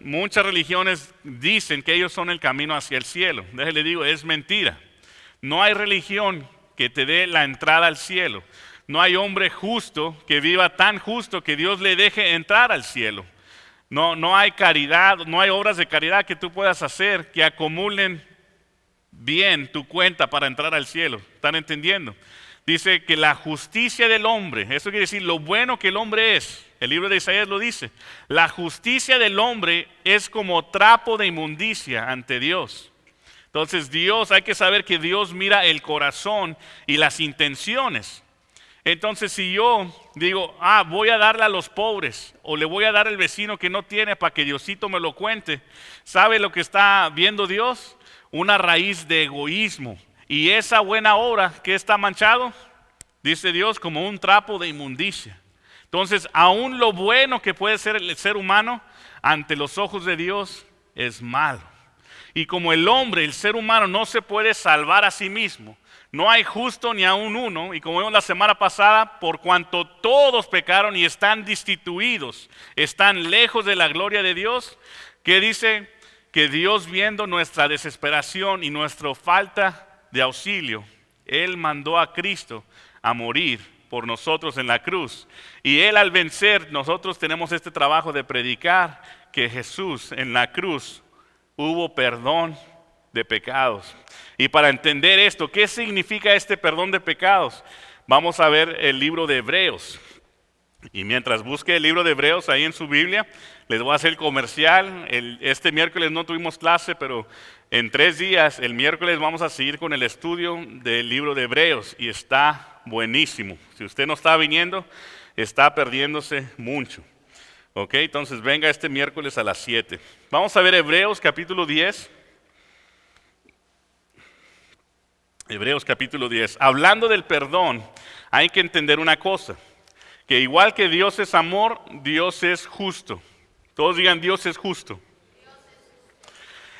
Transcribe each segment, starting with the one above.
muchas religiones dicen que ellos son el camino hacia el cielo. Déjale digo, es mentira. No hay religión que te dé la entrada al cielo. No hay hombre justo que viva tan justo que Dios le deje entrar al cielo. No hay caridad, no hay obras de caridad que tú puedas hacer que acumulen bien tu cuenta para entrar al cielo. ¿Están entendiendo? Dice que la justicia del hombre, eso quiere decir lo bueno que el hombre es. El libro de Isaías lo dice. La justicia del hombre es como trapo de inmundicia ante Dios. Entonces hay que saber que Dios mira el corazón y las intenciones. Entonces si yo digo, voy a darle a los pobres o le voy a dar al vecino que no tiene para que Diosito me lo cuente, ¿sabe lo que está viendo Dios? Una raíz de egoísmo. Y esa buena obra que está manchado, dice Dios, como un trapo de inmundicia. Entonces, aún lo bueno que puede ser el ser humano, ante los ojos de Dios, es malo. Y como el hombre, el ser humano, no se puede salvar a sí mismo, no hay justo ni aún uno, y como vimos la semana pasada, por cuanto todos pecaron y están destituidos, están lejos de la gloria de Dios, que dice que Dios, viendo nuestra desesperación y nuestra falta de auxilio, Él mandó a Cristo a morir por nosotros en la cruz. Y Él, al vencer, nosotros tenemos este trabajo de predicar que Jesús en la cruz hubo perdón de pecados. Y para entender esto, ¿qué significa este perdón de pecados? Vamos a ver el libro de Hebreos. Y mientras busque el libro de Hebreos ahí en su Biblia, les voy a hacer el comercial. Este miércoles no tuvimos clase, pero en 3 días, el miércoles, vamos a seguir con el estudio del libro de Hebreos. Y está buenísimo. Si usted no está viniendo, está perdiéndose mucho. Ok, entonces venga este miércoles a las 7. Vamos a ver Hebreos capítulo 10. Hebreos capítulo 10. Hablando del perdón, hay que entender una cosa. Que igual que Dios es amor, Dios es justo. Todos digan, Dios es justo.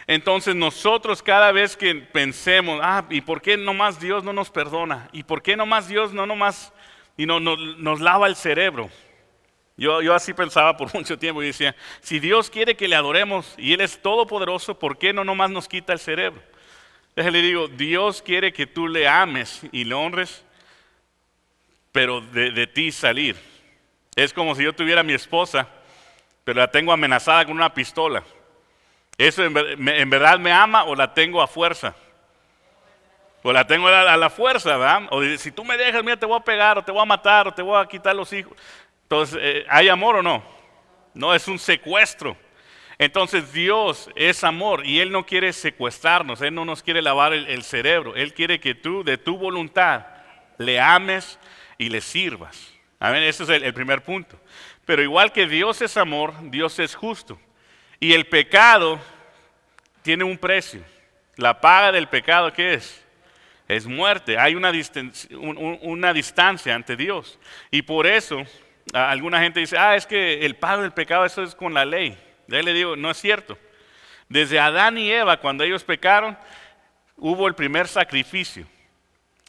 Entonces nosotros cada vez que pensemos, ¿y por qué nomás Dios no nos perdona? ¿Y por qué nomás Dios no nos lava el cerebro? Yo así pensaba por mucho tiempo y decía, si Dios quiere que le adoremos y Él es todopoderoso, ¿por qué no nomás nos quita el cerebro? Déjale digo, Dios quiere que tú le ames y le honres, pero de ti salir. Es como si yo tuviera a mi esposa, pero la tengo amenazada con una pistola. ¿Eso en verdad me ama o la tengo a fuerza? O la tengo a la fuerza, ¿verdad? O si tú me dejas, mira, te voy a pegar, o te voy a matar, o te voy a quitar los hijos. Entonces, ¿hay amor o no? No, es un secuestro. Entonces Dios es amor y Él no quiere secuestrarnos, Él no nos quiere lavar el cerebro. Él quiere que tú, de tu voluntad, le ames y le sirvas. Amén, ese es el primer punto. Pero igual que Dios es amor, Dios es justo. Y el pecado tiene un precio. La paga del pecado, ¿qué es? Es muerte. Hay una distancia ante Dios. Y por eso, alguna gente dice, es que el pago del pecado, eso es con la ley. Ya le digo, no es cierto. Desde Adán y Eva, cuando ellos pecaron, hubo el primer sacrificio.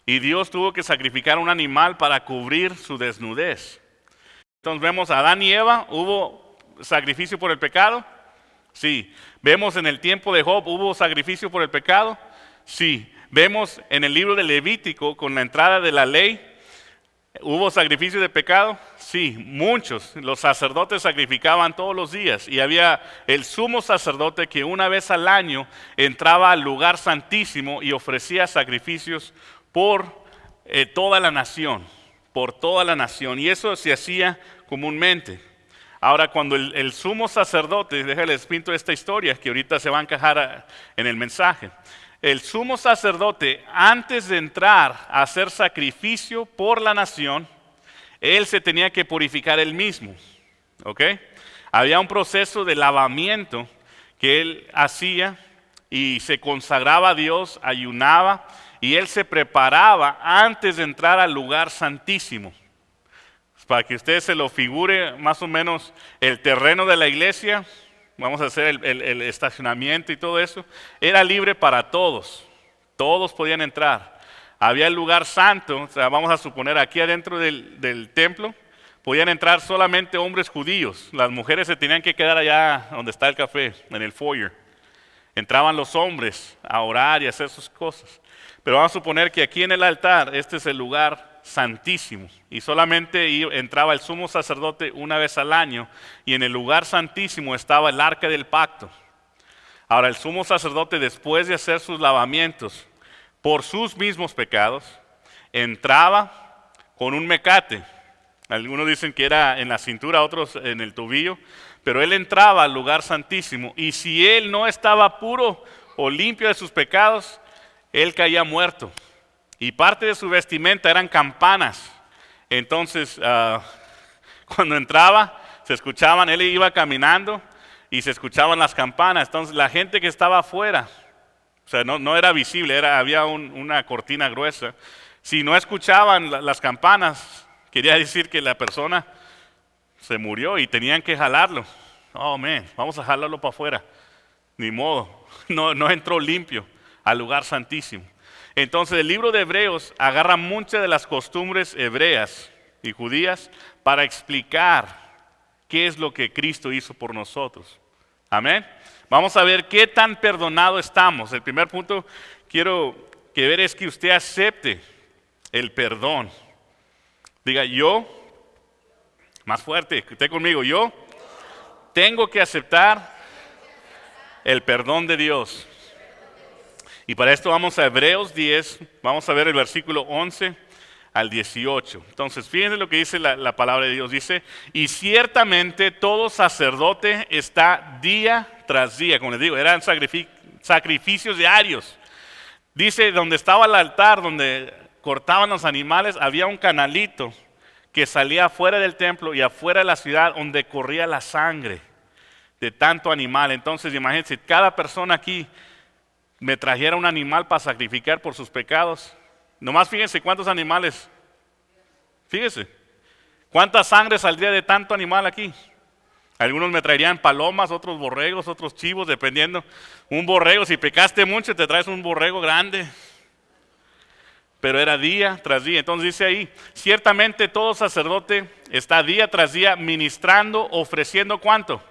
Y Dios tuvo que sacrificar un animal para cubrir su desnudez. Entonces vemos a Adán y Eva, ¿hubo sacrificio por el pecado? Sí. ¿Vemos en el tiempo de Job, hubo sacrificio por el pecado? Sí. ¿Vemos en el libro de Levítico, con la entrada de la ley, hubo sacrificio de pecado? Sí, muchos. Los sacerdotes sacrificaban todos los días y había el sumo sacerdote que una vez al año entraba al lugar santísimo y ofrecía sacrificios por toda la nación, y eso se hacía comúnmente. Ahora, cuando el sumo sacerdote, déjenles pinto esta historia que ahorita se va a encajar en el mensaje. El sumo sacerdote, antes de entrar a hacer sacrificio por la nación, él se tenía que purificar él mismo. ¿Ok? Había un proceso de lavamiento que él hacía y se consagraba a Dios, ayunaba y él se preparaba antes de entrar al lugar santísimo. Para que usted se lo figure más o menos el terreno de la iglesia, vamos a hacer el estacionamiento y todo eso, era libre para todos, todos podían entrar. Había el lugar santo, o sea, vamos a suponer aquí adentro del templo, podían entrar solamente hombres judíos. Las mujeres se tenían que quedar allá donde está el café, en el foyer. Entraban los hombres a orar y a hacer sus cosas. Pero vamos a suponer que aquí en el altar, este es el lugar santísimo. Y solamente entraba el sumo sacerdote una vez al año. Y en el lugar santísimo estaba el arca del pacto. Ahora el sumo sacerdote, después de hacer sus lavamientos por sus mismos pecados, entraba con un mecate. Algunos dicen que era en la cintura, otros en el tobillo. Pero él entraba al lugar santísimo y si él no estaba puro o limpio de sus pecados, él caía muerto. Y parte de su vestimenta eran campanas. Entonces, cuando entraba, se escuchaban, él iba caminando y se escuchaban las campanas. Entonces, la gente que estaba afuera, o sea, no era visible, había una cortina gruesa. Si no escuchaban las campanas, quería decir que la persona se murió y tenían que jalarlo. Oh, man, vamos a jalarlo para afuera. Ni modo, no entró limpio al lugar santísimo. Entonces el libro de Hebreos agarra muchas de las costumbres hebreas y judías para explicar qué es lo que Cristo hizo por nosotros. Amén. Vamos a ver qué tan perdonado estamos. El primer punto quiero que ver es que usted acepte el perdón. Diga, yo, más fuerte, esté conmigo, yo tengo que aceptar el perdón de Dios. Y para esto vamos a Hebreos 10, vamos a ver el versículo 11 al 18. Entonces, fíjense lo que dice la palabra de Dios. Dice, y ciertamente todo sacerdote está día tras día. Como les digo, eran sacrificios diarios. Dice, donde estaba el altar, donde cortaban los animales, había un canalito que salía afuera del templo y afuera de la ciudad donde corría la sangre de tanto animal. Entonces imagínense, cada persona aquí me trajera un animal para sacrificar por sus pecados. Nomás fíjense cuántos animales, fíjense, cuánta sangre saldría de tanto animal aquí. Algunos me traerían palomas, otros borregos, otros chivos, dependiendo. Un borrego, si pecaste mucho te traes un borrego grande. Pero era día tras día. Entonces dice ahí, ciertamente todo sacerdote está día tras día ministrando, ofreciendo ¿cuánto?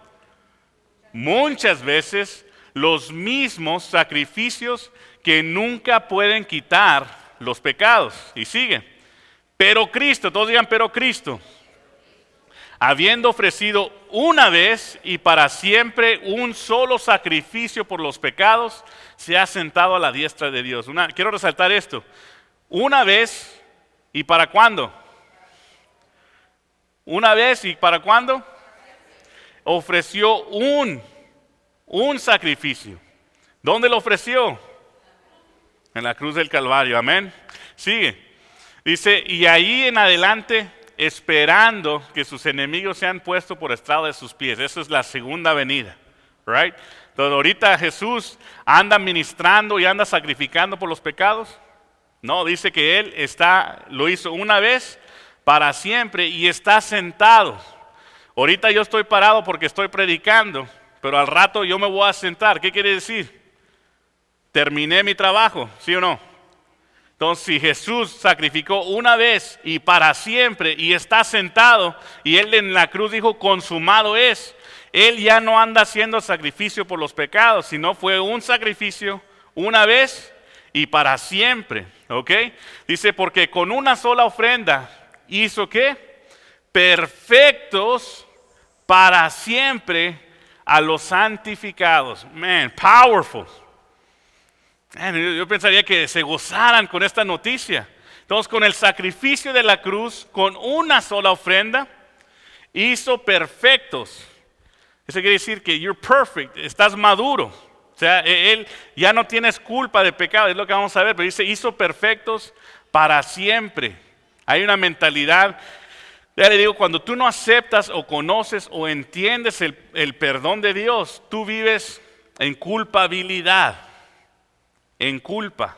Muchas veces los mismos sacrificios que nunca pueden quitar los pecados. Y sigue, pero Cristo, todos digan, pero Cristo, habiendo ofrecido una vez y para siempre un solo sacrificio por los pecados, se ha sentado a la diestra de Dios. Quiero resaltar esto. Una vez, ¿y para cuándo? Una vez, ¿y para cuándo? Ofreció un sacrificio. ¿Dónde lo ofreció? En la cruz del Calvario, amén. Sigue. Dice, y ahí en adelante, esperando que sus enemigos sean puestos por estrado de sus pies. Esa es la segunda venida, right? Entonces ahorita Jesús anda ministrando y anda sacrificando por los pecados. No, dice que Él lo hizo una vez para siempre y está sentado. Ahorita yo estoy parado porque estoy predicando, pero al rato yo me voy a sentar. ¿Qué quiere decir? Terminé mi trabajo, ¿sí o no? Entonces, si Jesús sacrificó una vez y para siempre y está sentado y Él en la cruz dijo, consumado es, Él ya no anda haciendo sacrificio por los pecados, sino fue un sacrificio una vez y para siempre, ¿ok? Dice, porque con una sola ofrenda hizo ¿qué? Perfectos para siempre a los santificados. Man, powerful. Man, yo pensaría que se gozaran con esta noticia. Entonces, con el sacrificio de la cruz, con una sola ofrenda, hizo perfectos. Eso quiere decir que you're perfect, estás maduro. O sea, Él ya no tienes culpa de pecado, es lo que vamos a ver, pero dice, hizo perfectos para siempre. Hay una mentalidad, ya le digo, cuando tú no aceptas o conoces o entiendes el perdón de Dios, tú vives en culpabilidad, en culpa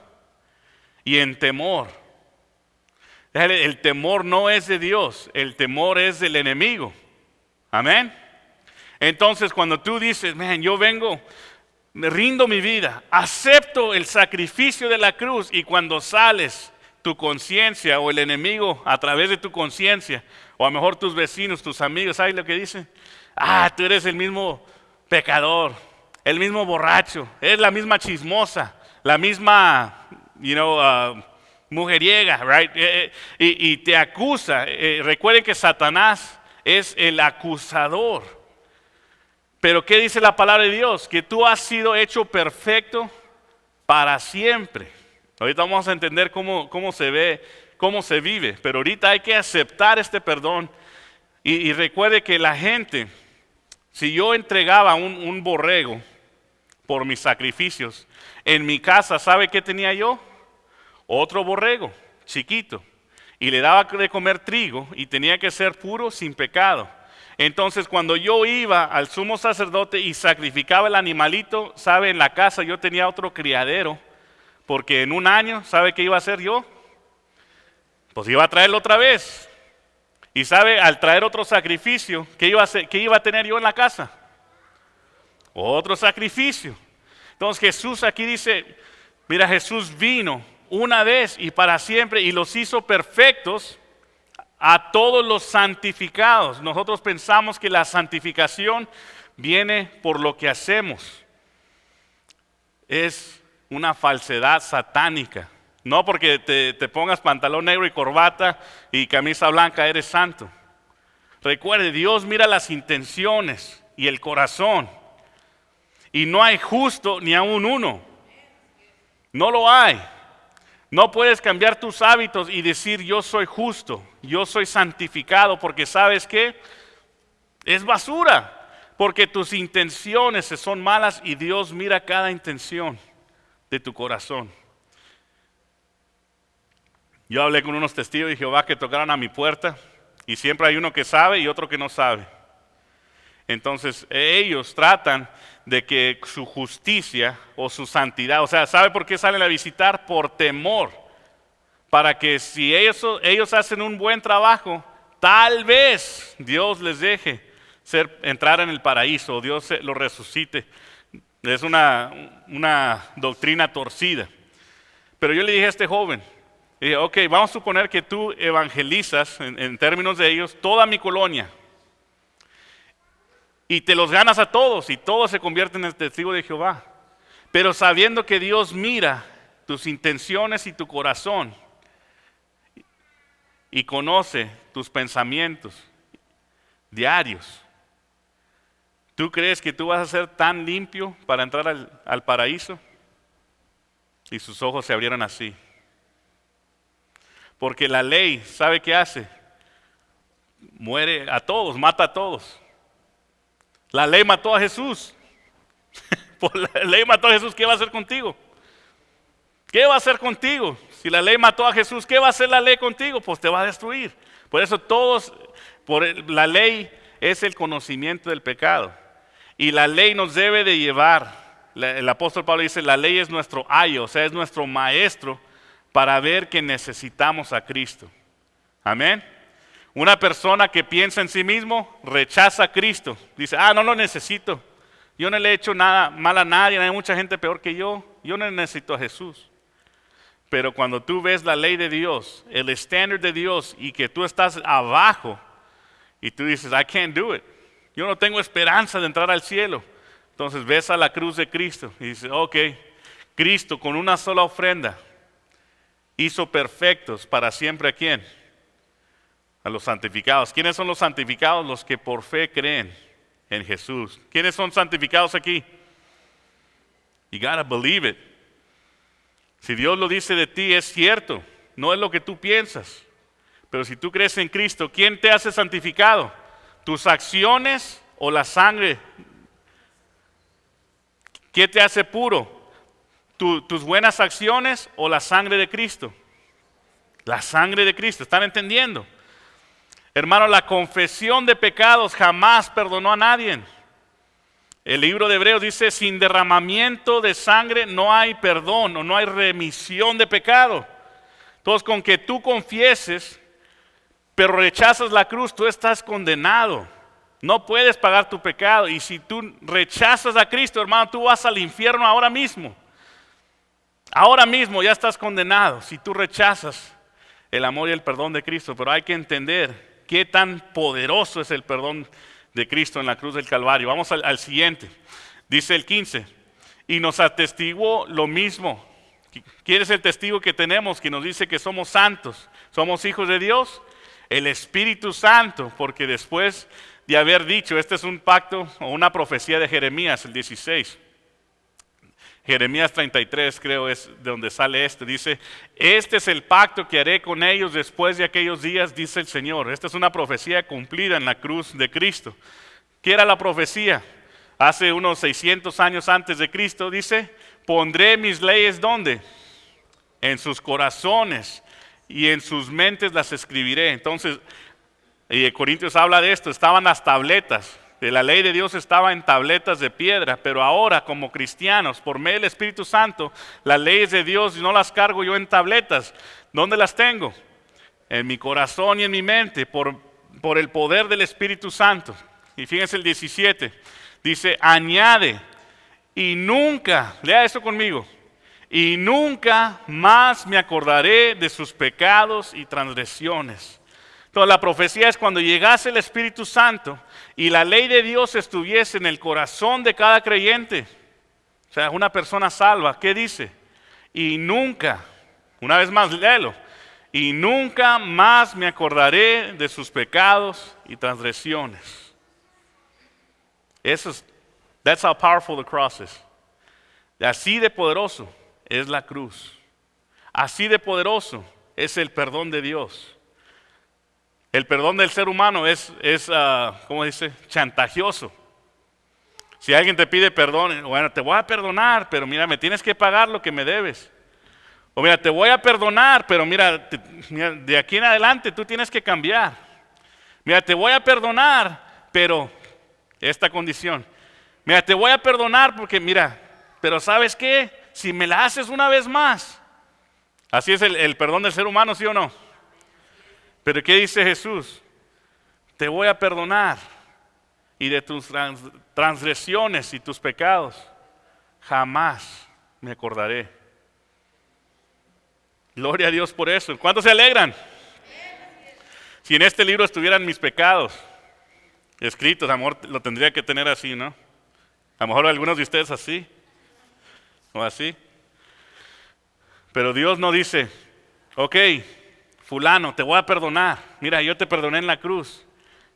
y en temor. El temor no es de Dios, el temor es del enemigo. Amén. Entonces, cuando tú dices, man, yo vengo, me rindo mi vida, acepto el sacrificio de la cruz, y cuando sales, tu conciencia o el enemigo a través de tu conciencia O a lo mejor tus vecinos, tus amigos, ¿sabes lo que dicen? Ah, tú eres el mismo pecador, el mismo borracho, eres la misma chismosa, la misma, mujeriega, right? Y te acusa. Recuerden que Satanás es el acusador. Pero ¿qué dice la palabra de Dios? Que tú has sido hecho perfecto para siempre. Ahorita vamos a entender cómo se ve, cómo se vive. Pero ahorita hay que aceptar este perdón. Y recuerde que la gente, si yo entregaba un borrego por mis sacrificios, en mi casa, ¿sabe qué tenía yo? Otro borrego, chiquito. Y le daba de comer trigo y tenía que ser puro, sin pecado. Entonces cuando yo iba al sumo sacerdote y sacrificaba el animalito, ¿sabe? En la casa yo tenía otro criadero, porque en un año, ¿sabe qué iba a hacer yo? Pues iba a traerlo otra vez. Y ¿sabe? Al traer otro sacrificio, ¿qué iba a tener yo en la casa? Otro sacrificio. Entonces Jesús aquí dice, mira, Jesús vino una vez y para siempre y los hizo perfectos a todos los santificados. Nosotros pensamos que la santificación viene por lo que hacemos. Es una falsedad satánica. No porque te pongas pantalón negro y corbata y camisa blanca eres santo. Recuerde, Dios mira las intenciones y el corazón. Y no hay justo ni aún uno. No lo hay. No puedes cambiar tus hábitos y decir yo soy justo, yo soy santificado, porque ¿sabes qué? Es basura, porque tus intenciones son malas y Dios mira cada intención de tu corazón. Yo hablé con unos testigos de Jehová que tocaron a mi puerta y siempre hay uno que sabe y otro que no sabe. Entonces ellos tratan de que su justicia o su santidad, o sea, ¿sabe por qué salen a visitar? Por temor, para que si ellos hacen un buen trabajo, tal vez Dios les deje entrar en el paraíso, o Dios lo resucite. Es una doctrina torcida. Pero yo le dije a este joven, dije, ok, vamos a suponer que tú evangelizas, en términos de ellos, toda mi colonia. Y te los ganas a todos y todos se convierten en testigos de Jehová. Pero sabiendo que Dios mira tus intenciones y tu corazón y conoce tus pensamientos diarios, ¿tú crees que tú vas a ser tan limpio para entrar al paraíso? Y sus ojos se abrieron así. Porque la ley, ¿sabe qué hace? Muere a todos, mata a todos. La ley mató a Jesús. Por la ley mató a Jesús, ¿qué va a hacer contigo? ¿Qué va a hacer contigo? Si la ley mató a Jesús, ¿qué va a hacer la ley contigo? Pues te va a destruir. Por eso la ley es el conocimiento del pecado. Y la ley nos debe de llevar. El apóstol Pablo dice, la ley es nuestro ayo, o sea, es nuestro maestro para ver que necesitamos a Cristo. Amén. Una persona que piensa en sí mismo rechaza a Cristo. Dice, no lo necesito. Yo no le he hecho nada mal a nadie, hay mucha gente peor que yo. Yo no necesito a Jesús. Pero cuando tú ves la ley de Dios, el estándar de Dios y que tú estás abajo y tú dices, I can't do it. Yo no tengo esperanza de entrar al cielo. Entonces ves a la cruz de Cristo y dices, ok, Cristo con una sola ofrenda hizo perfectos para siempre ¿a quién? A los santificados. ¿Quiénes son los santificados? Los que por fe creen en Jesús. ¿Quiénes son santificados aquí? You gotta believe it. Si Dios lo dice de ti, es cierto. No es lo que tú piensas. Pero si tú crees en Cristo, ¿quién te hace santificado? ¿Tus acciones o la sangre? ¿Qué te hace puro? ¿Tus buenas acciones o la sangre de Cristo? La sangre de Cristo. ¿Están entendiendo? Hermano, la confesión de pecados jamás perdonó a nadie. El libro de Hebreos dice, sin derramamiento de sangre no hay perdón o no hay remisión de pecado. Entonces, con que tú confieses, pero rechazas la cruz, tú estás condenado. No puedes pagar tu pecado. Y si tú rechazas a Cristo, hermano, tú vas al infierno ahora mismo. Ahora mismo ya estás condenado si tú rechazas el amor y el perdón de Cristo. Pero hay que entender qué tan poderoso es el perdón de Cristo en la cruz del Calvario. Vamos al siguiente. Dice el 15, y nos atestiguó lo mismo. ¿Quién es el testigo que tenemos que nos dice que somos santos? ¿Somos hijos de Dios? El Espíritu Santo, porque después de haber dicho, este es un pacto o una profecía de Jeremías, el 16. Jeremías 33 creo es de donde sale esto. Dice, este es el pacto que haré con ellos después de aquellos días, dice el Señor. Esta es una profecía cumplida en la cruz de Cristo. ¿Qué era la profecía? Hace unos 600 años antes de Cristo, dice, pondré mis leyes, ¿dónde? En sus corazones y en sus mentes las escribiré. Entonces, Corintios habla de esto, estaban las tabletas. La ley de Dios estaba en tabletas de piedra, pero ahora como cristianos, por medio del Espíritu Santo, las leyes de Dios no las cargo yo en tabletas. ¿Dónde las tengo? En mi corazón y en mi mente, por el poder del Espíritu Santo. Y fíjense el 17, dice, añade, y nunca, lea eso conmigo, y nunca más me acordaré de sus pecados y transgresiones. Entonces la profecía es cuando llegase el Espíritu Santo y la ley de Dios estuviese en el corazón de cada creyente, o sea, una persona salva, ¿qué dice? Y nunca, una vez más léelo, y nunca más me acordaré de sus pecados y transgresiones. That's how powerful the cross is. Así de poderoso es la cruz. Así de poderoso es el perdón de Dios. El perdón del ser humano es ¿cómo dice? Chantajioso. Si alguien te pide perdón, bueno, te voy a perdonar, pero mira, me tienes que pagar lo que me debes. O mira, te voy a perdonar, pero mira, de aquí en adelante tú tienes que cambiar. Mira, te voy a perdonar, pero esta condición. Mira, te voy a perdonar porque mira, pero ¿sabes qué? Si me la haces una vez más. Así es el perdón del ser humano, ¿sí o no? Pero ¿qué dice Jesús? Te voy a perdonar y de tus transgresiones y tus pecados jamás me acordaré. Gloria a Dios por eso. ¿Cuántos se alegran? Si en este libro estuvieran mis pecados escritos, amor, lo tendría que tener así, ¿no? A lo mejor algunos de ustedes así o así. Pero Dios no dice, ok, fulano, te voy a perdonar. Mira, yo te perdoné en la cruz.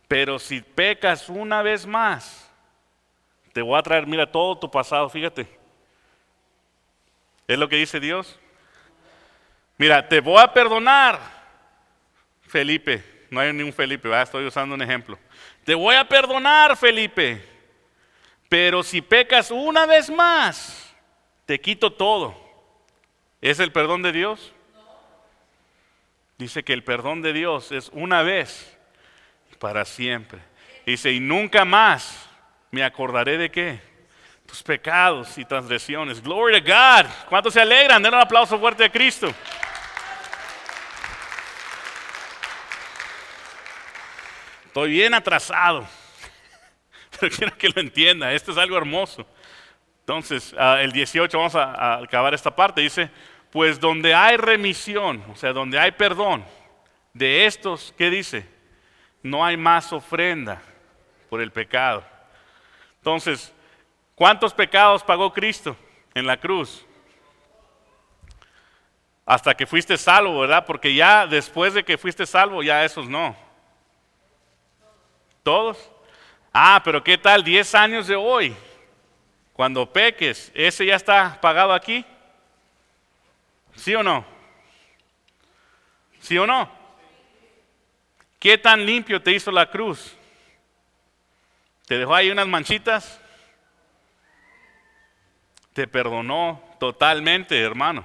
Pero si pecas una vez más, te voy a traer, mira, todo tu pasado, fíjate. Es lo que dice Dios. Mira, te voy a perdonar, Felipe. No hay ningún Felipe, ¿verdad? Estoy usando un ejemplo. Te voy a perdonar, Felipe. Pero si pecas una vez más, te quito todo. ¿Es el perdón de Dios? Dice que el perdón de Dios es una vez para siempre. Dice, y nunca más me acordaré de qué? Tus pecados y transgresiones. Glory to God. ¿Cuántos se alegran? Den un aplauso fuerte a Cristo. Estoy bien atrasado, pero quiero que lo entienda. Esto es algo hermoso. Entonces, el 18, vamos a acabar esta parte. Dice, pues donde hay remisión, o sea, donde hay perdón de estos, ¿qué dice? No hay más ofrenda por el pecado. Entonces, ¿cuántos pecados pagó Cristo en la cruz? Hasta que fuiste salvo, ¿verdad? Porque ya después de que fuiste salvo, ya esos no. ¿Todos? Ah, pero ¿qué tal 10 años de hoy? Cuando peques, ¿ese ya está pagado aquí? ¿Sí o no? ¿Sí o no? ¿Qué tan limpio te hizo la cruz? ¿Te dejó ahí unas manchitas? Te perdonó totalmente, hermano.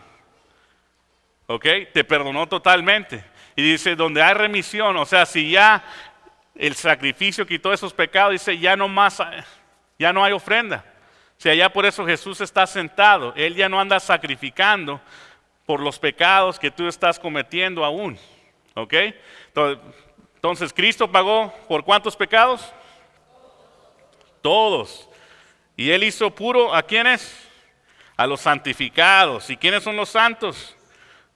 ¿Ok? Te perdonó totalmente. Y dice, donde hay remisión, o sea, si ya el sacrificio quitó esos pecados, dice, ya no hay ofrenda. O sea, ya por eso Jesús está sentado. Él ya no anda sacrificando por los pecados que tú estás cometiendo aún. ¿Ok? Entonces, ¿Cristo pagó por cuántos pecados? Todos. ¿Y Él hizo puro a quiénes? A los santificados. ¿Y quiénes son los santos?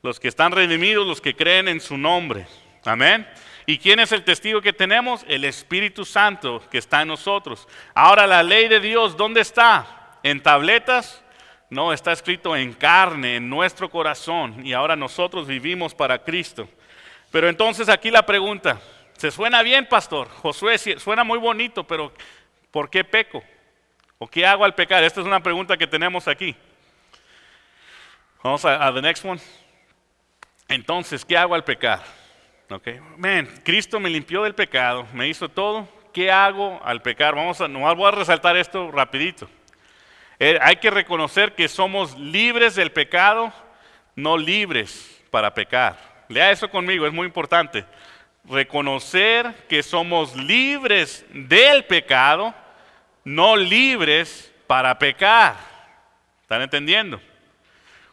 Los que están redimidos, los que creen en su nombre. Amén. ¿Y quién es el testigo que tenemos? El Espíritu Santo que está en nosotros. Ahora la ley de Dios, ¿dónde está? ¿En tabletas? No, está escrito en carne, en nuestro corazón. Y ahora nosotros vivimos para Cristo. Pero entonces aquí la pregunta, ¿se suena bien, pastor? Josué, suena muy bonito, pero ¿por qué peco? ¿O qué hago al pecar? Esta es una pregunta que tenemos aquí. Vamos a the next one. Entonces, ¿qué hago al pecar? Okay. Cristo me limpió del pecado, me hizo todo. ¿Qué hago al pecar? Nomás voy a resaltar esto rapidito. Hay que reconocer que somos libres del pecado, no libres para pecar. Lea eso conmigo, es muy importante. Reconocer que somos libres del pecado, no libres para pecar. ¿Están entendiendo?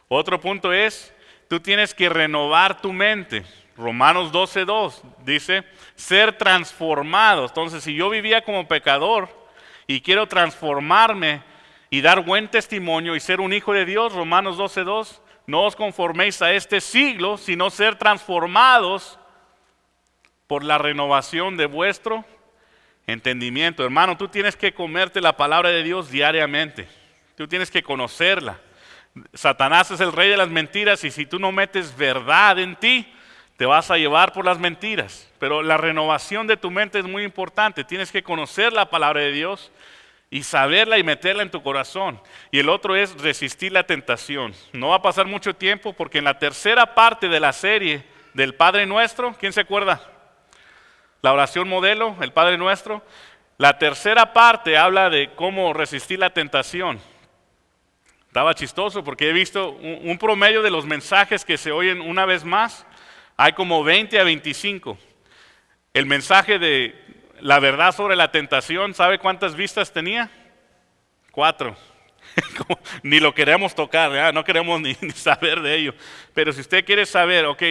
Otro punto es, tú tienes que renovar tu mente. Romanos 12:2 dice, ser transformados. Entonces, si yo vivía como pecador y quiero transformarme y dar buen testimonio y ser un hijo de Dios, Romanos 12:2, no os conforméis a este siglo, sino ser transformados por la renovación de vuestro entendimiento. Hermano, tú tienes que comerte la palabra de Dios diariamente. Tú tienes que conocerla. Satanás es el rey de las mentiras y si tú no metes verdad en ti, te vas a llevar por las mentiras. Pero la renovación de tu mente es muy importante. Tienes que conocer la palabra de Dios y saberla y meterla en tu corazón. Y el otro es resistir la tentación. No va a pasar mucho tiempo porque en la tercera parte de la serie del Padre Nuestro, ¿quién se acuerda? La oración modelo, el Padre Nuestro. La tercera parte habla de cómo resistir la tentación. Estaba chistoso porque he visto un promedio de los mensajes que se oyen una vez más. Hay como 20 a 25. El mensaje de la verdad sobre la tentación, ¿sabe cuántas vistas tenía? 4. Ni lo queremos tocar, ¿verdad? No queremos ni saber de ello. Pero si usted quiere saber, ok,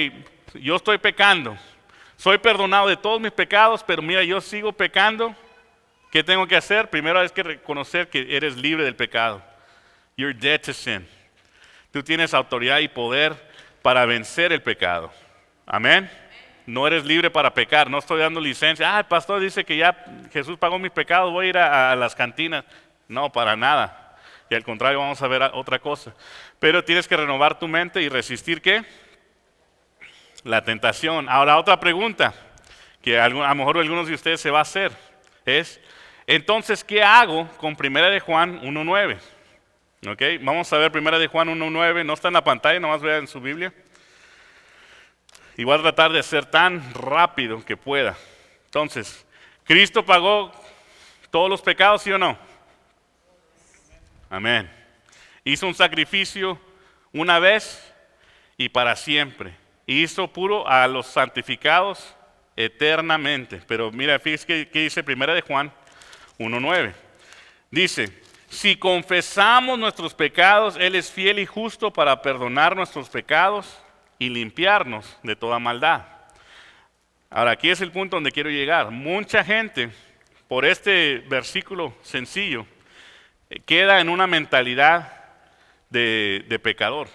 yo estoy pecando, soy perdonado de todos mis pecados, pero mira, yo sigo pecando, ¿qué tengo que hacer? Primero hay que reconocer que eres libre del pecado. You're dead to sin. Tú tienes autoridad y poder para vencer el pecado. Amén. No eres libre para pecar. No estoy dando licencia. El pastor dice que ya Jesús pagó mis pecados, voy a ir a las cantinas. No, para nada. Y al contrario, vamos a ver otra cosa. Pero tienes que renovar tu mente y resistir ¿qué? La tentación. Ahora otra pregunta que a lo mejor algunos de ustedes se va a hacer es, entonces, ¿qué hago con 1 de Juan 1:9? Okay, vamos a ver 1 de Juan 1:9, no está en la pantalla, nomás vea en su Biblia. Y voy a tratar de ser tan rápido que pueda. Entonces, ¿Cristo pagó todos los pecados, sí o no? Amén. Hizo un sacrificio una vez y para siempre. Hizo puro a los santificados eternamente. Pero mira, fíjese que dice 1 de Juan 1:9. Dice, si confesamos nuestros pecados, Él es fiel y justo para perdonar nuestros pecados y limpiarnos de toda maldad. Ahora, aquí es el punto donde quiero llegar. Mucha gente, por este versículo sencillo, queda en una mentalidad de pecador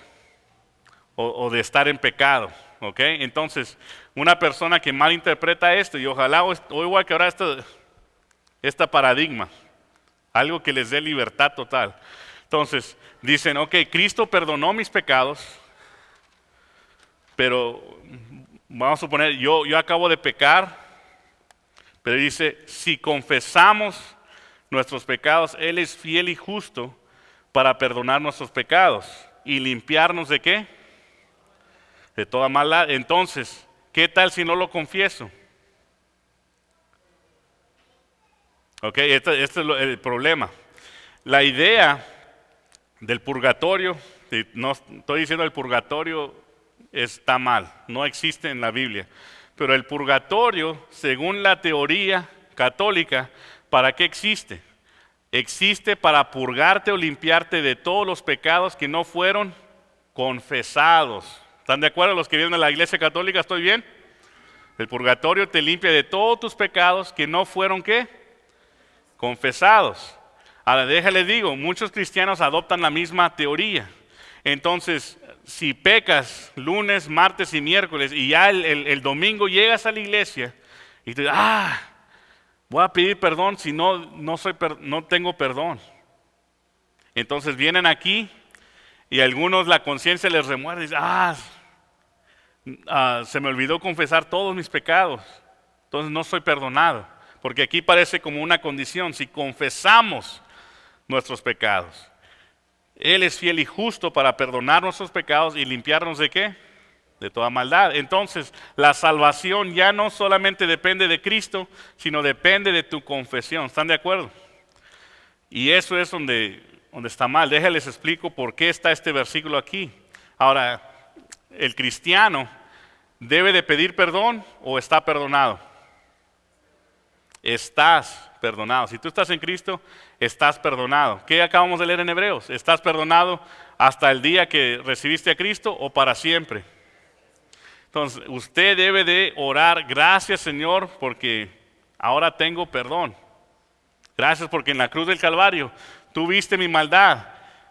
o de estar en pecado. ¿Okay? Entonces, una persona que malinterpreta esto, y ojalá hoy voy a quebrar esta paradigma. Algo que les dé libertad total. Entonces, dicen, ok, Cristo perdonó mis pecados, pero vamos a suponer, yo acabo de pecar, pero dice, si confesamos nuestros pecados, Él es fiel y justo para perdonar nuestros pecados y limpiarnos ¿de qué? De toda maldad. Entonces, ¿qué tal si no lo confieso? Ok, este es el problema. La idea del purgatorio, no estoy diciendo el purgatorio está mal, no existe en la Biblia. Pero el purgatorio, según la teoría católica, ¿para qué existe? Existe para purgarte o limpiarte de todos los pecados que no fueron confesados. ¿Están de acuerdo los que vienen a la iglesia católica? ¿Estoy bien? El purgatorio te limpia de todos tus pecados que no fueron ¿qué? Confesados. Ahora déjale digo, muchos cristianos adoptan la misma teoría. Entonces, si pecas lunes, martes y miércoles y ya el domingo llegas a la iglesia y te dices, voy a pedir perdón si no tengo perdón. Entonces vienen aquí y a algunos la conciencia les remuerde y dicen, se me olvidó confesar todos mis pecados, entonces no soy perdonado. Porque aquí parece como una condición, si confesamos nuestros pecados, Él es fiel y justo para perdonar nuestros pecados y limpiarnos ¿de qué? De toda maldad. Entonces, la salvación ya no solamente depende de Cristo, sino depende de tu confesión. ¿Están de acuerdo? Y eso es donde está mal. Déjenles explico por qué está este versículo aquí. Ahora, ¿el cristiano debe de pedir perdón o está perdonado? Estás perdonado. Si tú estás en Cristo, estás perdonado. ¿Qué acabamos de leer en Hebreos? ¿Estás perdonado hasta el día que recibiste a Cristo o para siempre? Entonces, usted debe de orar, gracias Señor, porque ahora tengo perdón. Gracias porque en la cruz del Calvario tú viste mi maldad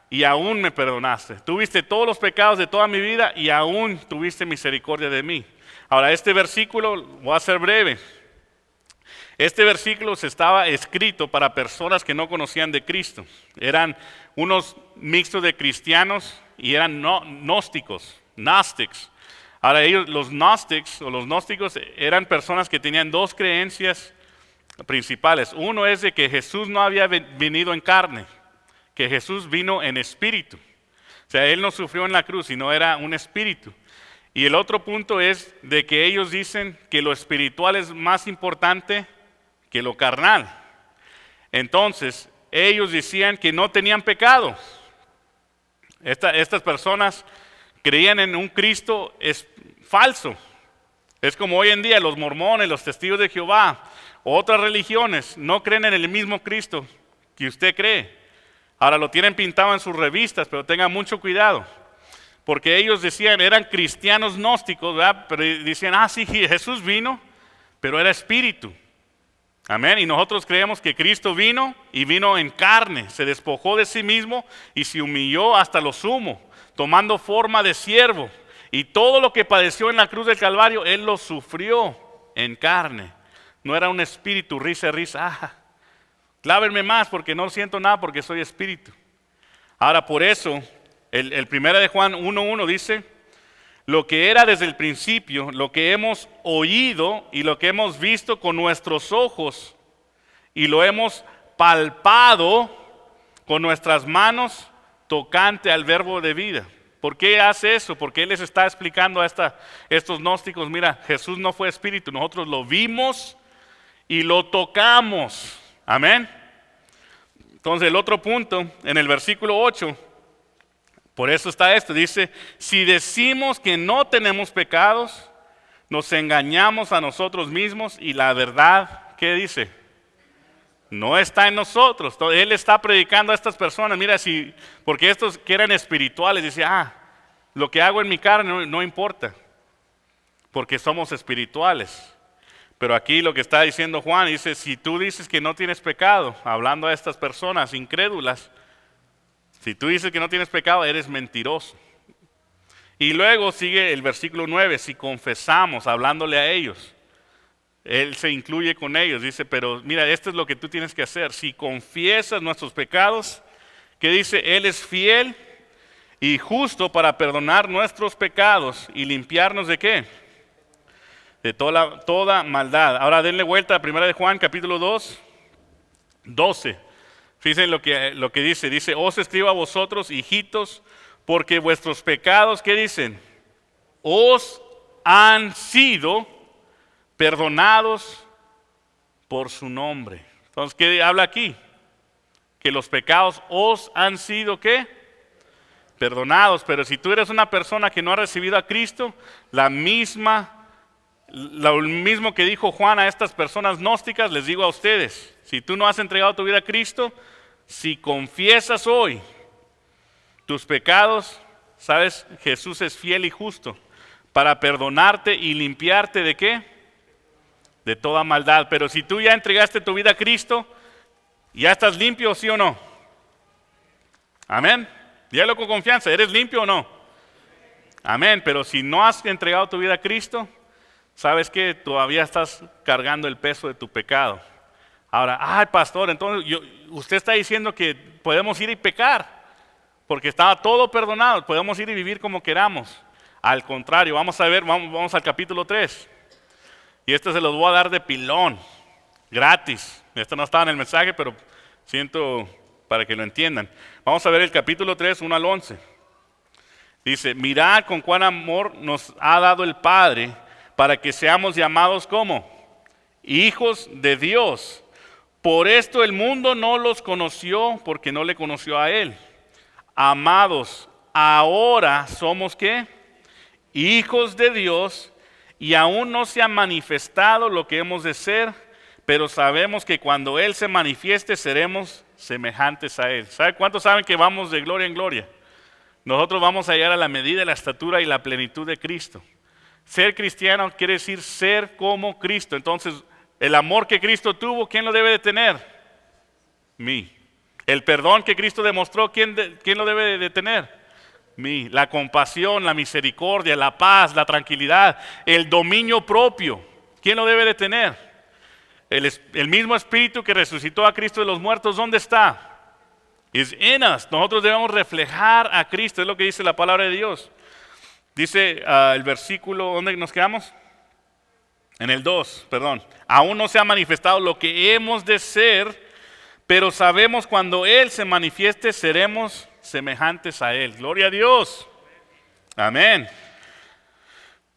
y aún me perdonaste. Tú viste todos los pecados de toda mi vida y aún tuviste misericordia de mí. Ahora, este versículo, voy a ser breve. Este versículo se estaba escrito para personas que no conocían de Cristo. Eran unos mixtos de cristianos y eran gnósticos, gnostics. Ahora ellos, los gnostics o los gnósticos eran personas que tenían dos creencias principales. Uno es de que Jesús no había venido en carne, que Jesús vino en espíritu. O sea, Él no sufrió en la cruz, sino era un espíritu. Y el otro punto es de que ellos dicen que lo espiritual es más importante que lo carnal. Entonces, ellos decían que no tenían pecado. Estas personas creían en un Cristo falso. Es como hoy en día los mormones, los testigos de Jehová, otras religiones no creen en el mismo Cristo que usted cree. Ahora lo tienen pintado en sus revistas, pero tengan mucho cuidado. Porque ellos decían, eran cristianos gnósticos, ¿verdad? Pero decían, sí, Jesús vino, pero era espíritu. Amén. Y nosotros creemos que Cristo vino y vino en carne, se despojó de sí mismo y se humilló hasta lo sumo, tomando forma de siervo. Y todo lo que padeció en la cruz del Calvario, Él lo sufrió en carne. No era un espíritu, risa. Clávenme más porque no siento nada porque soy espíritu. Ahora por eso, el 1 de Juan 1:1 dice, lo que era desde el principio, lo que hemos oído y lo que hemos visto con nuestros ojos y lo hemos palpado con nuestras manos tocante al verbo de vida. ¿Por qué hace eso? Porque Él les está explicando a estos gnósticos, mira, Jesús no fue espíritu, nosotros lo vimos y lo tocamos. Amén. Entonces el otro punto, en el versículo 8, por eso está esto, dice, si decimos que no tenemos pecados, nos engañamos a nosotros mismos y la verdad, ¿qué dice? No está en nosotros. Entonces, Él está predicando a estas personas, mira, porque estos que eran espirituales, dice, lo que hago en mi carne no importa, porque somos espirituales. Pero aquí lo que está diciendo Juan, dice, si tú dices que no tienes pecado, hablando a estas personas incrédulas, si tú dices que no tienes pecado, eres mentiroso. Y luego sigue el versículo 9, si confesamos, hablándole a ellos. Él se incluye con ellos, dice, pero mira, esto es lo que tú tienes que hacer. Si confiesas nuestros pecados, ¿qué dice? Él es fiel y justo para perdonar nuestros pecados y limpiarnos ¿de qué? De toda maldad. Ahora denle vuelta a 1 de Juan, capítulo 2, 12. Fíjense lo que dice, os escribo a vosotros, hijitos, porque vuestros pecados, ¿qué dicen? Os han sido perdonados por su nombre. Entonces, ¿qué habla aquí? Que los pecados os han sido, ¿qué? Perdonados. Pero si tú eres una persona que no ha recibido a Cristo, lo mismo que dijo Juan a estas personas gnósticas, les digo a ustedes. Si tú no has entregado tu vida a Cristo, si confiesas hoy tus pecados, sabes, Jesús es fiel y justo para perdonarte y limpiarte ¿de qué? De toda maldad. Pero si tú ya entregaste tu vida a Cristo, ¿ya estás limpio, sí o no? Amén. Dígalo con confianza, ¿eres limpio o no? Amén, pero si no has entregado tu vida a Cristo, ¿sabes qué? Todavía estás cargando el peso de tu pecado. Ahora, ay pastor, entonces usted está diciendo que podemos ir y pecar, porque estaba todo perdonado, podemos ir y vivir como queramos. Al contrario, vamos a ver, vamos al capítulo 3. Y este se los voy a dar de pilón, gratis. Esto no estaba en el mensaje, pero siento para que lo entiendan. Vamos a ver el capítulo 3, 1 al 11. Dice, mirad con cuán amor nos ha dado el Padre para que seamos llamados como hijos de Dios. Por esto el mundo no los conoció porque no le conoció a Él. Amados, ahora somos ¿qué? Hijos de Dios, y aún no se ha manifestado lo que hemos de ser, pero sabemos que cuando Él se manifieste seremos semejantes a Él. ¿Sabe cuántos saben que vamos de gloria en gloria? Nosotros vamos a llegar a la medida, la estatura y la plenitud de Cristo. Ser cristiano quiere decir ser como Cristo. Entonces, el amor que Cristo tuvo, ¿quién lo debe de tener? Mí. El perdón que Cristo demostró, ¿quién lo debe de tener? Mí. La compasión, la misericordia, la paz, la tranquilidad, el dominio propio, ¿quién lo debe de tener? El mismo Espíritu que resucitó a Cristo de los muertos, ¿dónde está? Is in us. Nosotros debemos reflejar a Cristo, es lo que dice la palabra de Dios. Dice el versículo, ¿dónde nos quedamos? En el 2, perdón. Aún no se ha manifestado lo que hemos de ser, pero sabemos cuando Él se manifieste seremos semejantes a Él. Gloria a Dios. Amén.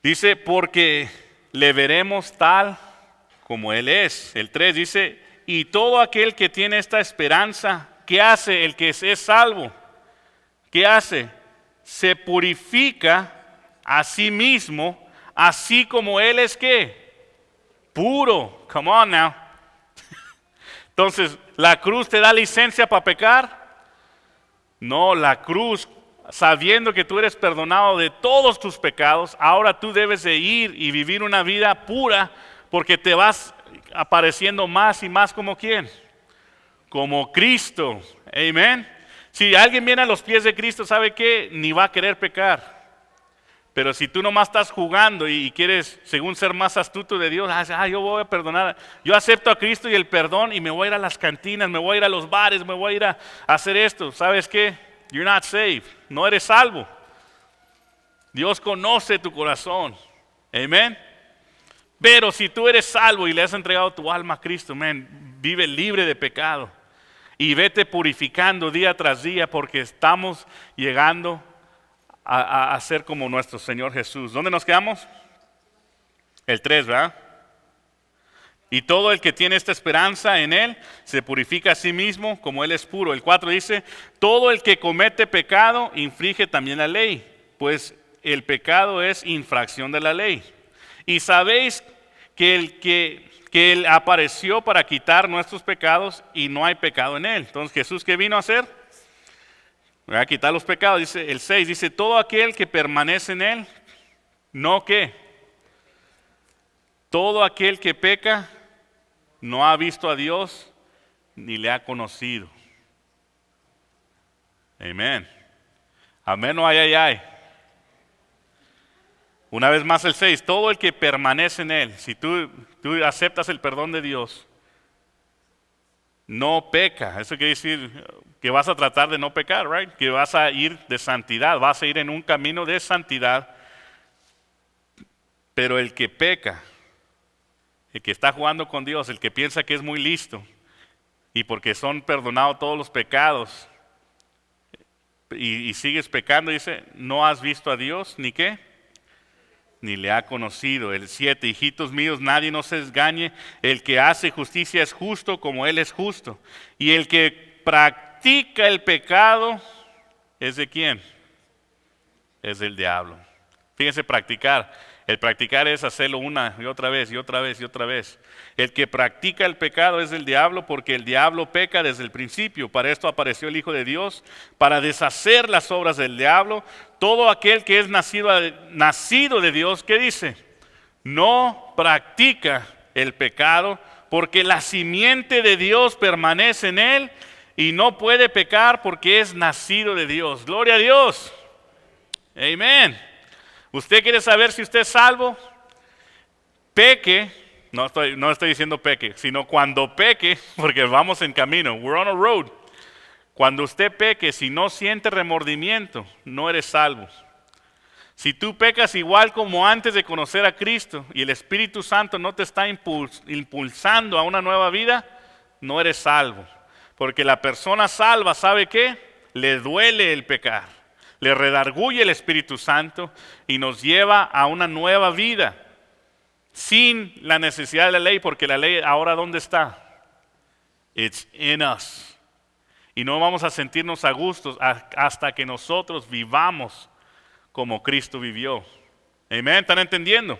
Dice, porque le veremos tal como Él es. El 3 dice, y todo aquel que tiene esta esperanza, ¿qué hace el que es salvo? ¿Qué hace? Se purifica a sí mismo, así como Él es ¿qué? Puro. Come on now. Entonces, ¿la cruz te da licencia para pecar? No, la cruz, sabiendo que tú eres perdonado de todos tus pecados, ahora tú debes de ir y vivir una vida pura, porque te vas apareciendo más y más como ¿quién? Como Cristo. Amén. Si alguien viene a los pies de Cristo, ¿sabe qué? Ni va a querer pecar. Pero si tú nomás estás jugando y quieres, según ser más astuto de Dios, yo voy a perdonar, yo acepto a Cristo y el perdón y me voy a ir a las cantinas, me voy a ir a los bares, me voy a ir a hacer esto. ¿Sabes qué? You're not saved. No eres salvo. Dios conoce tu corazón. Amén. Pero si tú eres salvo y le has entregado tu alma a Cristo, vive libre de pecado. Y vete purificando día tras día, porque estamos llegando a ser como nuestro Señor Jesús. ¿Dónde nos quedamos? El 3, ¿verdad? Y todo el que tiene esta esperanza en Él se purifica a sí mismo como Él es puro. El 4 dice, todo el que comete pecado infringe también la ley, pues el pecado es infracción de la ley. Y sabéis que Él apareció para quitar nuestros pecados y no hay pecado en Él. Entonces, ¿Jesús qué vino a hacer? A quitar los pecados. Dice el 6, dice, todo aquel que permanece en Él, ¿no qué? Todo aquel que peca no ha visto a Dios ni le ha conocido. Amén. Amén o ay. Una vez más el 6, todo el que permanece en Él, si tú aceptas el perdón de Dios, no peca. Eso quiere decir que vas a tratar de no pecar, right? Que vas a ir de santidad, vas a ir en un camino de santidad. Pero el que peca, el que está jugando con Dios, el que piensa que es muy listo, y porque son perdonados todos los pecados, y sigues pecando, dice, no has visto a Dios, ¿ni qué? Ni le ha conocido. El 7, hijitos míos, nadie nos engañe, el que hace justicia es justo como Él es justo. Y el que practica el pecado, ¿es de quién? Es del diablo. Fíjense, practicar. El practicar es hacerlo una y otra vez y otra vez y otra vez. El que practica el pecado es del diablo, porque el diablo peca desde el principio. Para esto apareció el Hijo de Dios, para deshacer las obras del diablo. Todo aquel que es nacido de Dios, ¿qué dice? No practica el pecado, porque la simiente de Dios permanece en él y no puede pecar porque es nacido de Dios. Gloria a Dios. Amén. ¿Usted quiere saber si usted es salvo? Peque, no estoy diciendo peque, sino cuando peque, porque vamos en camino, we're on a road. Cuando usted peque, si no siente remordimiento, no eres salvo. Si tú pecas igual como antes de conocer a Cristo y el Espíritu Santo no te está impulsando a una nueva vida, no eres salvo. Porque la persona salva, ¿sabe qué? Le duele el pecar, le redarguye el Espíritu Santo y nos lleva a una nueva vida sin la necesidad de la ley, porque la ley ahora ¿dónde está? It's in us. Y no vamos a sentirnos a gusto hasta que nosotros vivamos como Cristo vivió. Amén, ¿están entendiendo?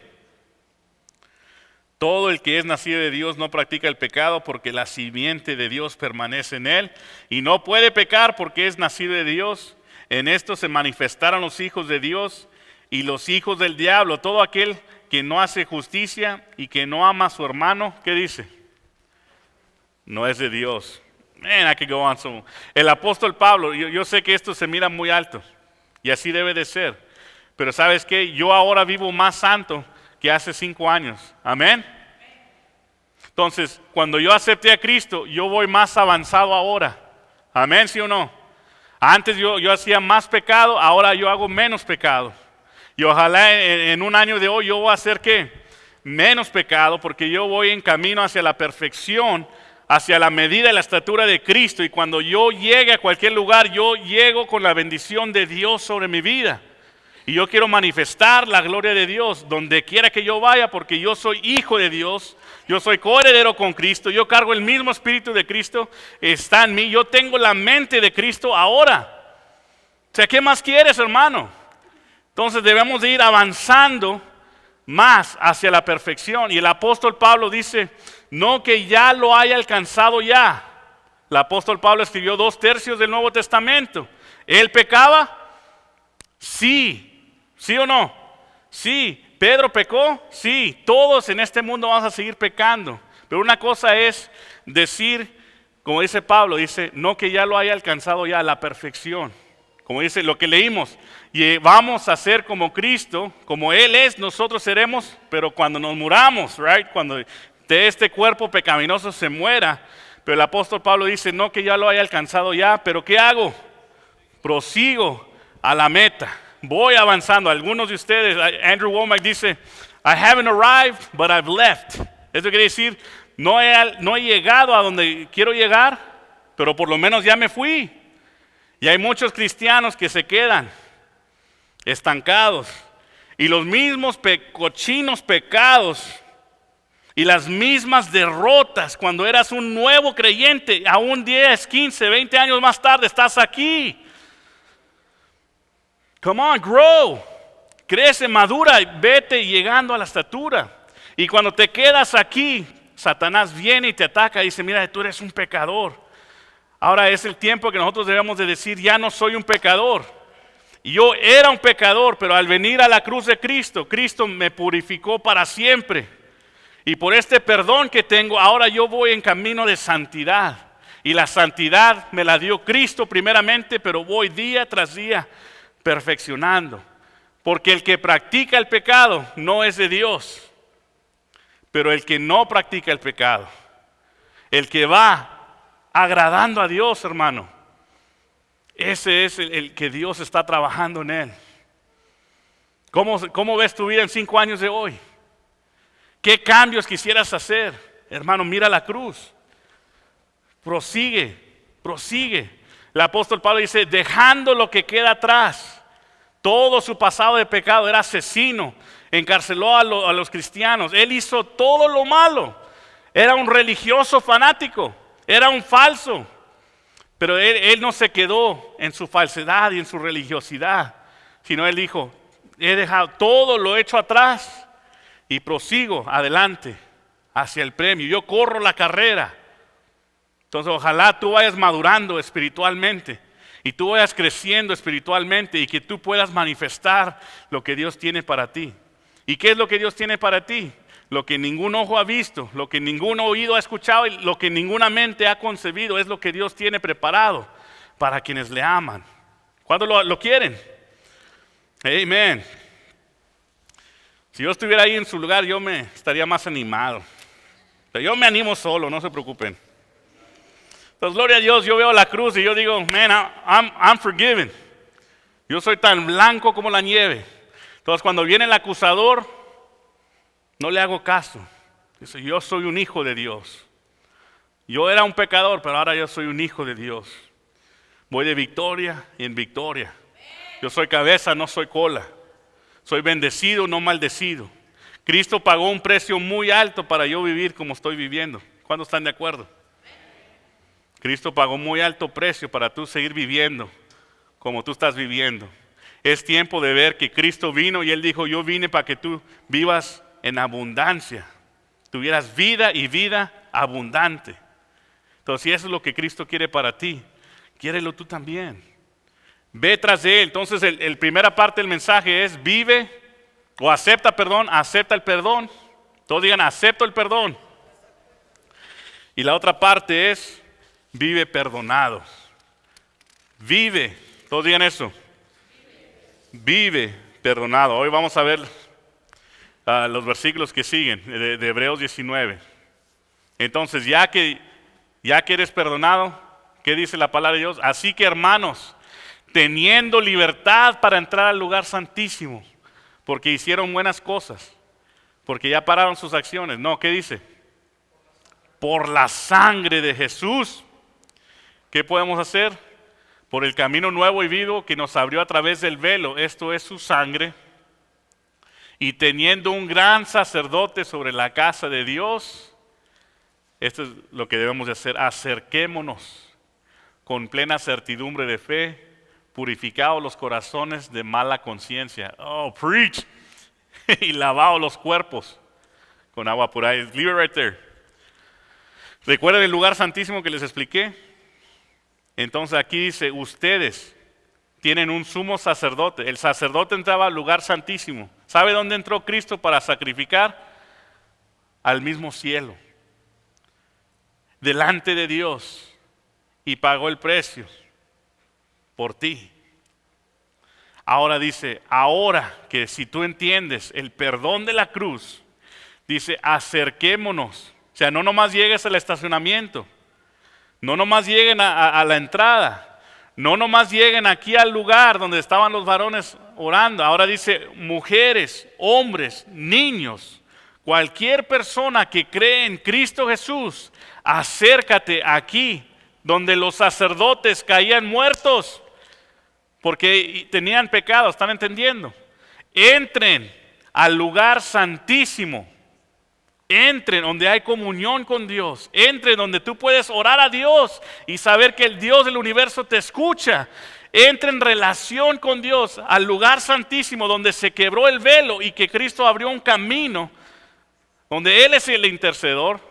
Todo el que es nacido de Dios no practica el pecado porque la simiente de Dios permanece en él y no puede pecar porque es nacido de Dios. En esto se manifestaron los hijos de Dios y los hijos del diablo. Todo aquel que no hace justicia y que no ama a su hermano, ¿qué dice? No es de Dios. Man, I could go on. El apóstol Pablo, yo sé que esto se mira muy alto y así debe de ser. Pero ¿sabes qué? Yo ahora vivo más santo que hace 5 años. Amén. Entonces, cuando yo acepté a Cristo, yo voy más avanzado ahora. Amén, ¿sí o no? Antes yo hacía más pecado, ahora yo hago menos pecado. Y ojalá en un año de hoy yo voy a hacer ¿qué? Menos pecado, porque yo voy en camino hacia la perfección, hacia la medida y la estatura de Cristo. Y cuando yo llegue a cualquier lugar, yo llego con la bendición de Dios sobre mi vida. Y yo quiero manifestar la gloria de Dios donde quiera que yo vaya, porque yo soy hijo de Dios, yo soy coheredero con Cristo, yo cargo el mismo espíritu de Cristo, está en mí, yo tengo la mente de Cristo ahora. O sea, ¿qué más quieres, hermano? Entonces debemos de ir avanzando más hacia la perfección. Y el apóstol Pablo dice, no que ya lo haya alcanzado ya. El apóstol Pablo escribió 2/3 del Nuevo Testamento. ¿Él pecaba? Sí. ¿Sí o no? Sí. ¿Pedro pecó? Sí. Todos en este mundo vamos a seguir pecando. Pero una cosa es decir, como dice Pablo, dice, no que ya lo haya alcanzado ya, la perfección. Como dice lo que leímos, y vamos a ser como Cristo, como Él es, nosotros seremos, pero cuando nos muramos, right? Cuando de este cuerpo pecaminoso se muera. Pero el apóstol Pablo dice, no que ya lo haya alcanzado ya, pero ¿qué hago? Prosigo a la meta. Voy avanzando. Algunos de ustedes, Andrew Womack dice, I haven't arrived, but I've left. Eso quiere decir, no he llegado a donde quiero llegar, pero por lo menos ya me fui. Y hay muchos cristianos que se quedan estancados. Y los mismos cochinos pecados y las mismas derrotas cuando eras un nuevo creyente, aún 10, 15, 20 años más tarde estás aquí. Come on, grow. Crece, madura y vete llegando a la estatura. Y cuando te quedas aquí, Satanás viene y te ataca y dice, mira, tú eres un pecador. Ahora es el tiempo que nosotros debemos de decir, ya no soy un pecador. Y yo era un pecador, pero al venir a la cruz de Cristo, Cristo me purificó para siempre. Y por este perdón que tengo, ahora yo voy en camino de santidad. Y la santidad me la dio Cristo primeramente, pero voy día tras día perfeccionando. Porque el que practica el pecado no es de Dios. Pero el que no practica el pecado, el que va agradando a Dios, hermano, ese es el que Dios está trabajando en él. ¿Cómo ves tu vida en 5 años de hoy? ¿Qué cambios quisieras hacer? Hermano, mira la cruz. Prosigue. El apóstol Pablo dice, dejando lo que queda atrás. Todo su pasado de pecado, era asesino, encarceló a los cristianos. Él hizo todo lo malo. Era un religioso fanático, era un falso. Pero él no se quedó en su falsedad y en su religiosidad, sino él dijo, he dejado todo lo hecho atrás y prosigo adelante hacia el premio. Yo corro la carrera. Entonces ojalá tú vayas madurando espiritualmente y tú vayas creciendo espiritualmente y que tú puedas manifestar lo que Dios tiene para ti. ¿Y qué es lo que Dios tiene para ti? Lo que ningún ojo ha visto, lo que ningún oído ha escuchado y lo que ninguna mente ha concebido es lo que Dios tiene preparado para quienes le aman. ¿Cuántos lo quieren? Amén. Si yo estuviera ahí en su lugar, yo me estaría más animado. Pero yo me animo solo, no se preocupen. Entonces, gloria a Dios, yo veo la cruz y yo digo, man, I'm forgiven. Yo soy tan blanco como la nieve. Entonces, cuando viene el acusador, no le hago caso. Dice, yo soy un hijo de Dios. Yo era un pecador, pero ahora yo soy un hijo de Dios. Voy de victoria en victoria. Yo soy cabeza, no soy cola. Soy bendecido, no maldecido. Cristo pagó un precio muy alto para yo vivir como estoy viviendo. ¿Cuántos están de acuerdo? Cristo pagó muy alto precio para tú seguir viviendo como tú estás viviendo. Es tiempo de ver que Cristo vino y Él dijo, yo vine para que tú vivas en abundancia. Tuvieras vida y vida abundante. Entonces, si eso es lo que Cristo quiere para ti, quiérelo tú también. Ve tras de Él. Entonces, la primera parte del mensaje es vive o acepta el perdón. Todos digan, acepto el perdón. Y la otra parte es, vive perdonado. Vive, todos digan eso. Vive perdonado. Hoy vamos a ver los versículos que siguen de Hebreos 19. Entonces, ya que eres perdonado, ¿qué dice la palabra de Dios? Así que, hermanos, teniendo libertad para entrar al lugar santísimo, porque hicieron buenas cosas, porque ya pararon sus acciones. No, ¿qué dice? Por la sangre de Jesús, ¿qué podemos hacer? Por el camino nuevo y vivo que nos abrió a través del velo, esto es su sangre, y teniendo un gran sacerdote sobre la casa de Dios, esto es lo que debemos de hacer, acerquémonos con plena certidumbre de fe, purificados los corazones de mala conciencia. Oh, preach. Y lavados los cuerpos con agua pura. Leave it right there. ¿Recuerdan el lugar santísimo que les expliqué? Entonces aquí dice, ustedes tienen un sumo sacerdote. El sacerdote entraba al lugar santísimo. ¿Sabe dónde entró Cristo para sacrificar? Al mismo cielo. Delante de Dios. Y pagó el precio por ti. Ahora dice, ahora que si tú entiendes el perdón de la cruz, dice, acerquémonos. O sea, no nomás llegues al estacionamiento, no nomás lleguen a la entrada, no nomás lleguen aquí al lugar donde estaban los varones orando. Ahora dice, mujeres, hombres, niños, cualquier persona que cree en Cristo Jesús, acércate aquí donde los sacerdotes caían muertos porque tenían pecado, ¿están entendiendo? Entren al lugar santísimo. Entren donde hay comunión con Dios. Entren donde tú puedes orar a Dios y saber que el Dios del universo te escucha. Entren en relación con Dios al lugar santísimo donde se quebró el velo y que Cristo abrió un camino, donde Él es el intercedor.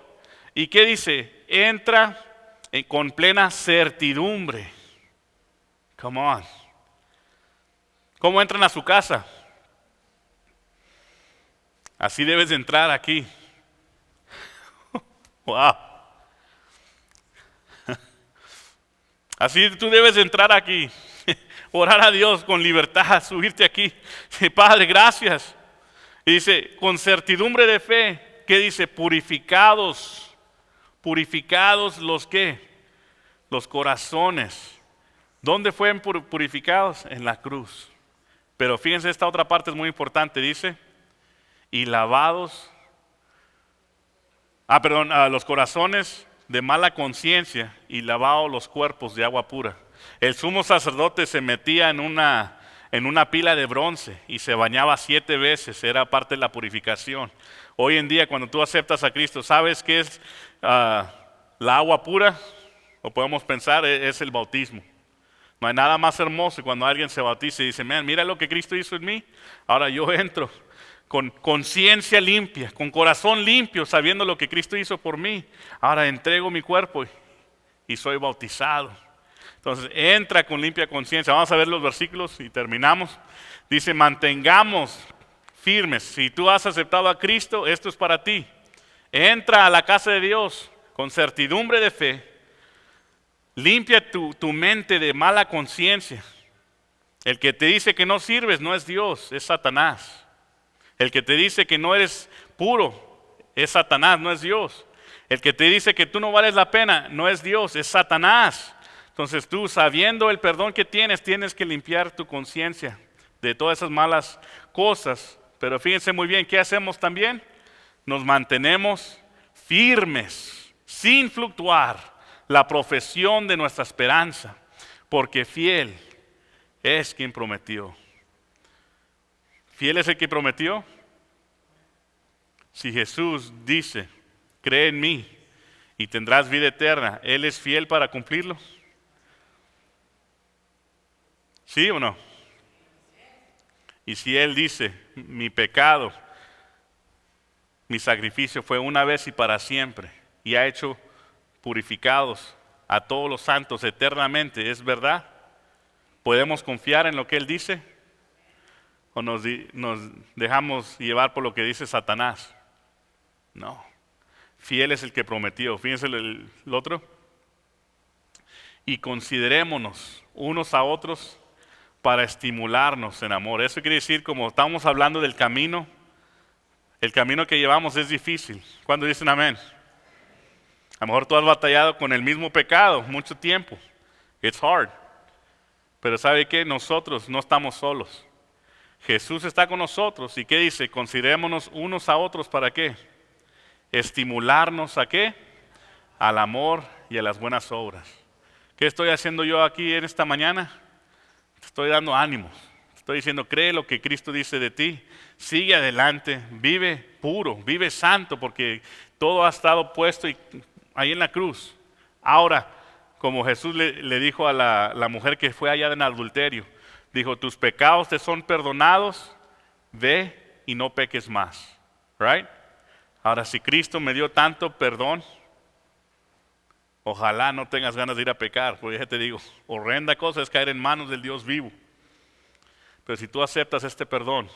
¿Y qué dice? Entra con plena certidumbre. Come on. ¿Cómo entran a su casa? Así debes de entrar aquí. Wow. Así tú debes de entrar aquí. Orar a Dios con libertad, subirte aquí. Padre, gracias. Y dice, con certidumbre de fe, ¿qué dice? Purificados. Purificados los ¿qué? Los corazones. ¿Dónde fueron purificados? En la cruz. Pero fíjense, esta otra parte es muy importante, dice, y lavados, los corazones de mala conciencia y lavados los cuerpos de agua pura. El sumo sacerdote se metía en una pila de bronce y se bañaba 7 veces, era parte de la purificación. Hoy en día, cuando tú aceptas a Cristo, ¿sabes qué es la agua pura? O podemos pensar, es el bautismo. No hay nada más hermoso cuando alguien se bautiza y dice, mira lo que Cristo hizo en mí. Ahora yo entro con conciencia limpia, con corazón limpio, sabiendo lo que Cristo hizo por mí. Ahora entrego mi cuerpo y soy bautizado. Entonces entra con limpia conciencia. Vamos a ver los versículos y terminamos. Dice, mantengamos firmes. Si tú has aceptado a Cristo, esto es para ti. Entra a la casa de Dios con certidumbre de fe. Limpia tu mente de mala conciencia. El que te dice que no sirves no es Dios, es Satanás. El que te dice que no eres puro es Satanás, no es Dios. El que te dice que tú no vales la pena no es Dios, es Satanás. Entonces tú, sabiendo el perdón que tienes, tienes que limpiar tu conciencia de todas esas malas cosas. Pero fíjense muy bien, ¿qué hacemos también? Nos mantenemos firmes, sin fluctuar, la profesión de nuestra esperanza, porque fiel es quien prometió. ¿Fiel es el que prometió? Si Jesús dice, cree en mí y tendrás vida eterna, ¿Él es fiel para cumplirlo? ¿Sí o no? Y si Él dice, mi pecado, mi sacrificio fue una vez y para siempre, y ha hecho purificados a todos los santos eternamente, ¿es verdad? ¿Podemos confiar en lo que Él dice? ¿O nos dejamos llevar por lo que dice Satanás? No. Fiel es el que prometió. Fíjense el otro. Y considerémonos unos a otros para estimularnos en amor. Eso quiere decir, como estamos hablando del camino, el camino que llevamos es difícil. ¿Cuándo dicen amén? A lo mejor tú has batallado con el mismo pecado mucho tiempo. It's hard. Pero ¿sabe qué? Nosotros no estamos solos. Jesús está con nosotros. ¿Y qué dice? Considerémonos unos a otros ¿para qué? Estimularnos ¿a qué? Al amor y a las buenas obras. ¿Qué estoy haciendo yo aquí en esta mañana? Te estoy dando ánimos. Te estoy diciendo, cree lo que Cristo dice de ti. Sigue adelante. Vive puro. Vive santo porque todo ha estado puesto ahí en la cruz. Ahora, como Jesús le dijo a la mujer que fue allá en adulterio, dijo, tus pecados te son perdonados, ve y no peques más. Right? Ahora, si Cristo me dio tanto perdón, ojalá no tengas ganas de ir a pecar, porque ya te digo, horrenda cosa es caer en manos del Dios vivo. Pero si tú aceptas este perdón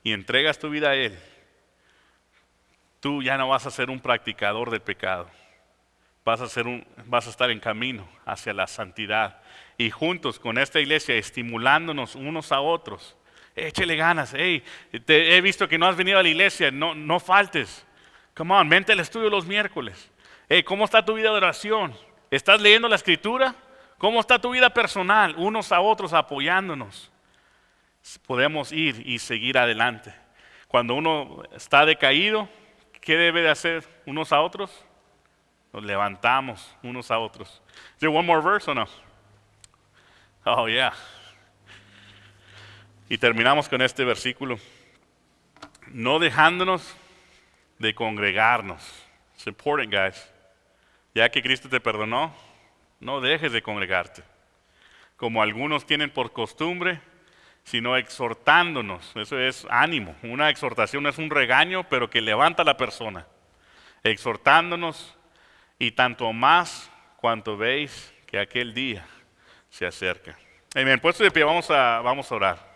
y entregas tu vida a Él, tú ya no vas a ser un practicador del pecado. Vas a estar en camino hacia la santidad. Y juntos con esta iglesia, estimulándonos unos a otros. Échele ganas. Hey, te he visto que no has venido a la iglesia, no faltes. Come on, vente al estudio los miércoles. Hey, ¿cómo está tu vida de oración? ¿Estás leyendo la escritura? ¿Cómo está tu vida personal? Unos a otros apoyándonos. Podemos ir y seguir adelante. Cuando uno está decaído, ¿qué debe de hacer unos a otros? Nos levantamos unos a otros. Is there one more verse o no? Oh, yeah. Y terminamos con este versículo. No dejándonos de congregarnos. It's important, guys. Ya que Cristo te perdonó, no dejes de congregarte. Como algunos tienen por costumbre, sino exhortándonos. Eso es ánimo. Una exhortación es un regaño, pero que levanta a la persona. Exhortándonos. Y tanto más cuanto veis que aquel día se acerca. Amén. Puesto de pie, vamos a orar.